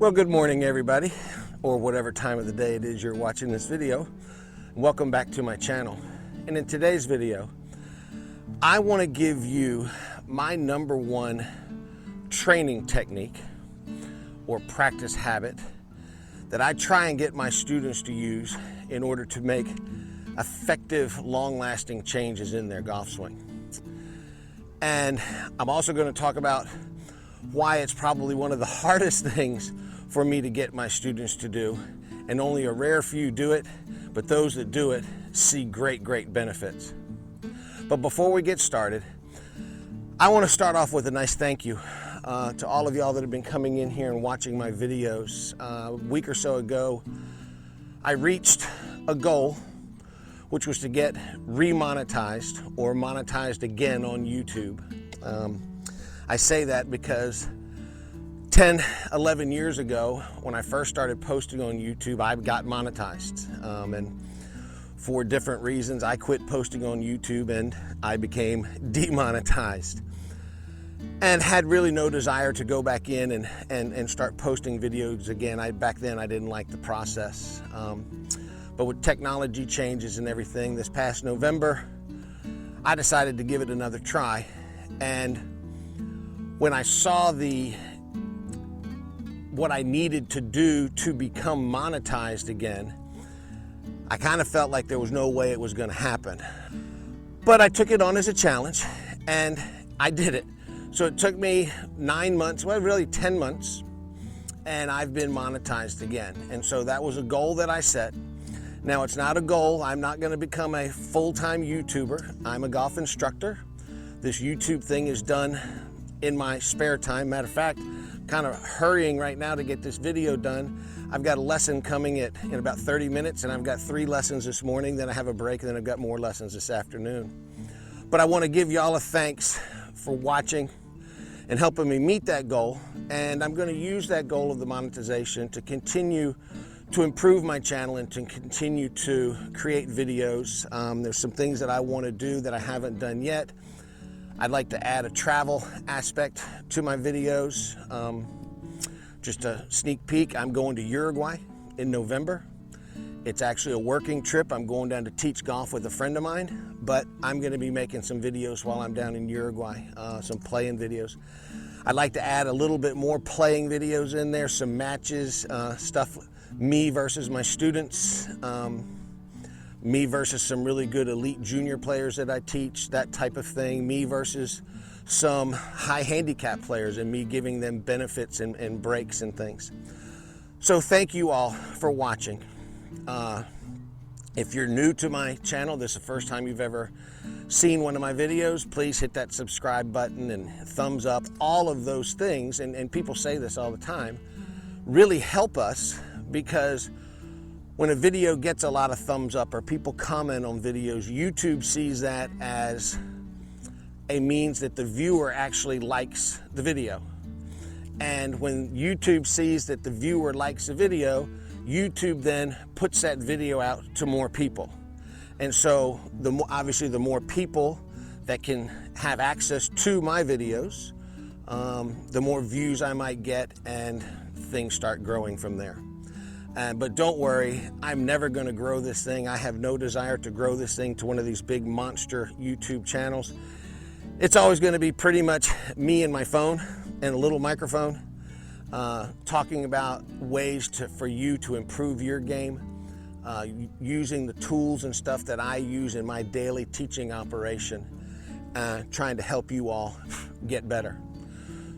Well, good morning, everybody, or whatever time of the day it is you're watching this video. Welcome back to my channel. And in today's video, I want to give you my number one training technique or practice habit that I try and get my students to use in order to make effective, long-lasting changes in their golf swing. And I'm also going to talk about why it's probably one of the hardest things for me to get my students to do, and only a rare few do it, but those that do it see great benefits. But before we get started, I want to start off with a nice thank you to all of y'all that have been coming in here and watching my videos. A week or so ago, I reached a goal, which was to get remonetized or monetized again on YouTube. I say that because 10, 11 years ago, when I first started posting on YouTube, I got monetized. And for different reasons, I quit posting on YouTube and I became demonetized. And had really no desire to go back in and start posting videos again. Back then, I didn't like the process. But with technology changes and everything, this past November, I decided to give it another try. And when I saw what I needed to do to become monetized again, I kind of felt like there was no way it was going to happen. But I took it on as a challenge and I did it. So it took me 9 months, well, really 10 months, and I've been monetized again. And so that was a goal that I set. Now, it's not a goal. I'm not going to become a full-time YouTuber. I'm a golf instructor. This YouTube thing is done in my spare time. Matter of fact, kind of hurrying right now to get this video done. I've got a lesson coming in about 30 minutes, and I've got 3 lessons this morning, then I have a break, and then I've got more lessons this afternoon. But I want to give y'all a thanks for watching and helping me meet that goal, and I'm going to use that goal of the monetization to continue to improve my channel and to continue to create videos. There's some things that I want to do that I haven't done yet. I'd like to add a travel aspect to my videos. Just a sneak peek, I'm going to Uruguay in November. It's actually a working trip. I'm going down to teach golf with a friend of mine, but I'm going to be making some videos while I'm down in Uruguay, some playing videos. I'd like to add a little bit more playing videos in there, some matches, stuff, me versus my students, me versus some really good elite junior players that I teach, that type of thing, me versus some high handicap players and me giving them benefits and breaks and things. So thank you all for watching. If you're new to my channel, this is the first time you've ever seen one of my videos, please hit that subscribe button and thumbs up. All of those things, and people say this all the time, really help us, because when a video gets a lot of thumbs up or people comment on videos, YouTube sees that as a means that the viewer actually likes the video. And when YouTube sees that the viewer likes the video, YouTube then puts that video out to more people. And so obviously the more people that can have access to my videos, the more views I might get, and things start growing from there. But don't worry, I'm never going to grow this thing. I have no desire to grow this thing to one of these big monster YouTube channels. It's always going to be pretty much me and my phone and a little microphone, talking about ways for you to improve your game, using the tools and stuff that I use in my daily teaching operation, trying to help you all get better.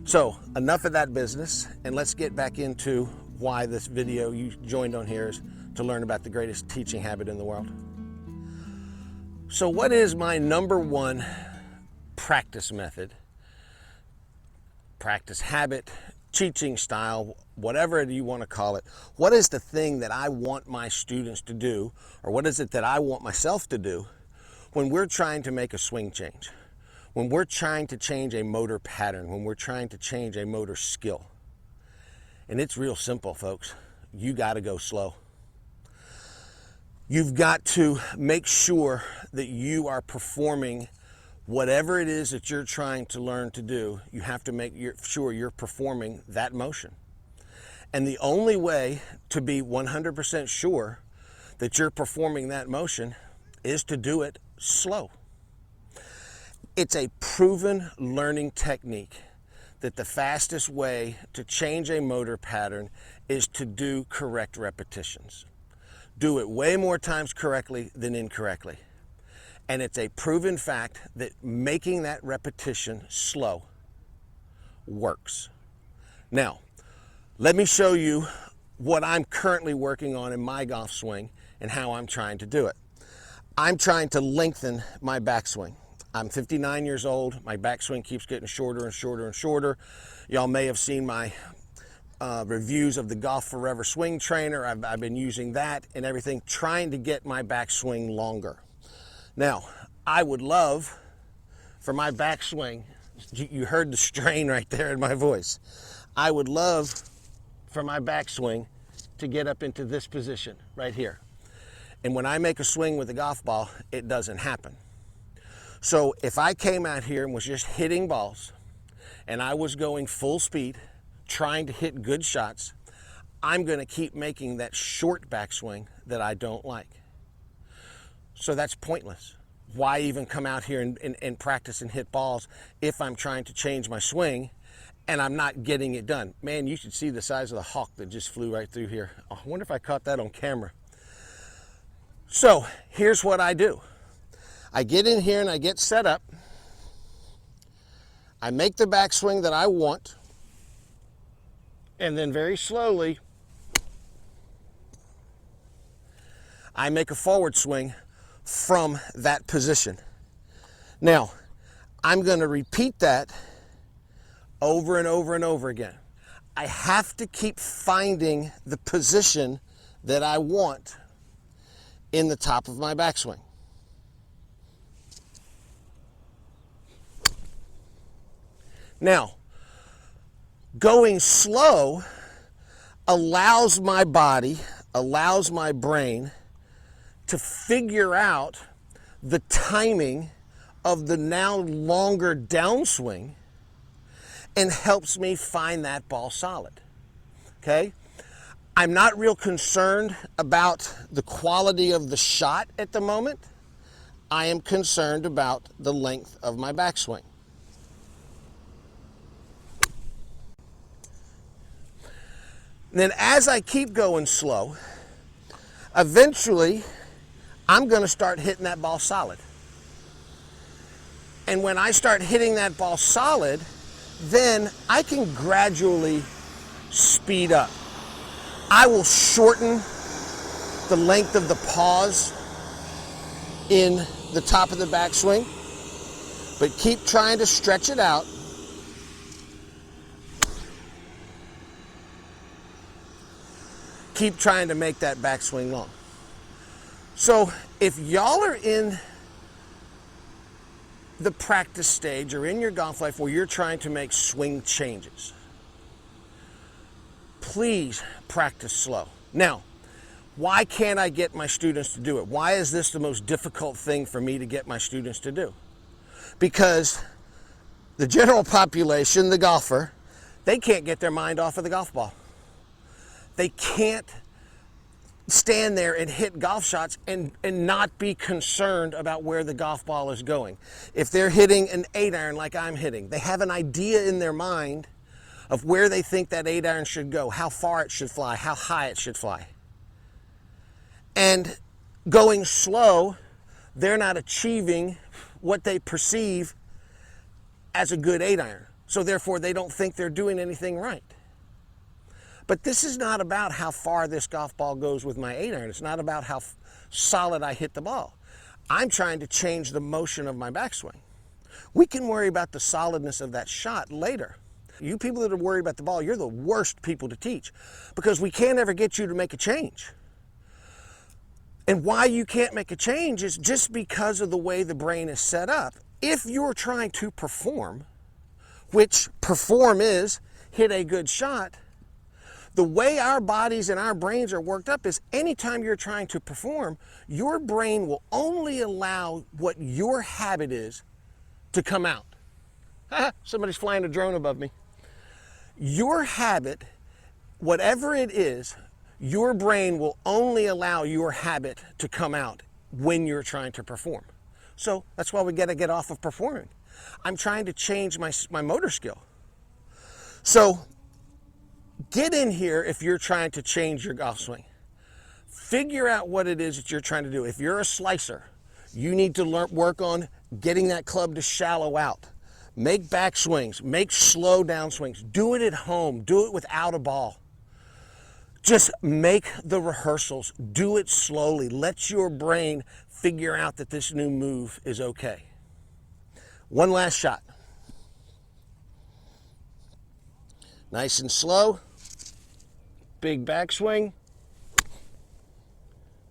So enough of that business, and let's get back into why this video you joined on here is to learn about the greatest teaching habit in the world. So what is my number one practice method, practice habit, teaching style, whatever you want to call it? What is the thing that I want my students to do, or what is it that I want myself to do when we're trying to make a swing change, when we're trying to change a motor pattern, when we're trying to change a motor skill? And it's real simple, folks. You got to go slow. You've got to make sure that you are performing whatever it is that you're trying to learn to do. You have to make sure you're performing that motion. And the only way to be 100% sure that you're performing that motion is to do it slow. It's a proven learning technique that the fastest way to change a motor pattern is to do correct repetitions. Do it way more times correctly than incorrectly. And it's a proven fact that making that repetition slow works. Now, let me show you what I'm currently working on in my golf swing and how I'm trying to do it. I'm trying to lengthen my backswing. I'm 59 years old. My backswing keeps getting shorter and shorter and shorter. Y'all may have seen my reviews of the Golf Forever Swing Trainer. I've been using that and everything, trying to get my backswing longer. Now, I would love for my backswing, you heard the strain right there in my voice. I would love for my backswing to get up into this position right here. And when I make a swing with a golf ball, it doesn't happen. So if I came out here and was just hitting balls and I was going full speed, trying to hit good shots, I'm going to keep making that short backswing that I don't like. So that's pointless. Why even come out here and practice and hit balls if I'm trying to change my swing and I'm not getting it done? Man, you should see the size of the hawk that just flew right through here. I wonder if I caught that on camera. So here's what I do. I get in here and I get set up. I make the backswing that I want. And then very slowly, I make a forward swing from that position. Now, I'm going to repeat that over and over and over again. I have to keep finding the position that I want in the top of my backswing. Now, going slow allows my body, allows my brain to figure out the timing of the now longer downswing and helps me find that ball solid. Okay? I'm not real concerned about the quality of the shot at the moment. I am concerned about the length of my backswing. Then as I keep going slow, eventually I'm going to start hitting that ball solid. And when I start hitting that ball solid, then I can gradually speed up. I will shorten the length of the pause in the top of the backswing, but keep trying to stretch it out. Keep trying to make that backswing long. So if y'all are in the practice stage or in your golf life where you're trying to make swing changes, please practice slow. Now, why can't I get my students to do it? Why is this the most difficult thing for me to get my students to do? Because the general population, the golfer, they can't get their mind off of the golf ball. They can't stand there and hit golf shots and not be concerned about where the golf ball is going. If they're hitting an 8-iron like I'm hitting, they have an idea in their mind of where they think that 8-iron should go, how far it should fly, how high it should fly. And going slow, they're not achieving what they perceive as a good 8-iron. So therefore, they don't think they're doing anything right. But this is not about how far this golf ball goes with my 8-iron. It's not about how solid I hit the ball. I'm trying to change the motion of my backswing. We can worry about the solidness of that shot later. You people that are worried about the ball, you're the worst people to teach, because we can't ever get you to make a change. And why you can't make a change is just because of the way the brain is set up. If you're trying to perform, which perform is hit a good shot, the way our bodies and our brains are worked up is anytime you're trying to perform, your brain will only allow what your habit is to come out. Somebody's flying a drone above me. Your habit whatever it is, your brain will only allow your habit to come out when you're trying to perform. So that's why we got to get off of performing. I'm trying to change my motor skill. So get in here if you're trying to change your golf swing. Figure out what it is that you're trying to do. If you're a slicer, you need to work on getting that club to shallow out. Make back swings, make slow down swings. Do it at home, do it without a ball. Just make the rehearsals, do it slowly. Let your brain figure out that this new move is okay. One last shot. Nice and slow. Big backswing.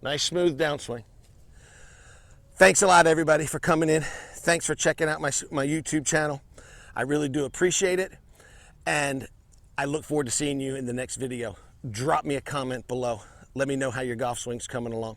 Nice smooth downswing. Thanks a lot, everybody, for coming in. Thanks for checking out my YouTube channel. I really do appreciate it. And I look forward to seeing you in the next video. Drop me a comment below. Let me know how your golf swing's coming along.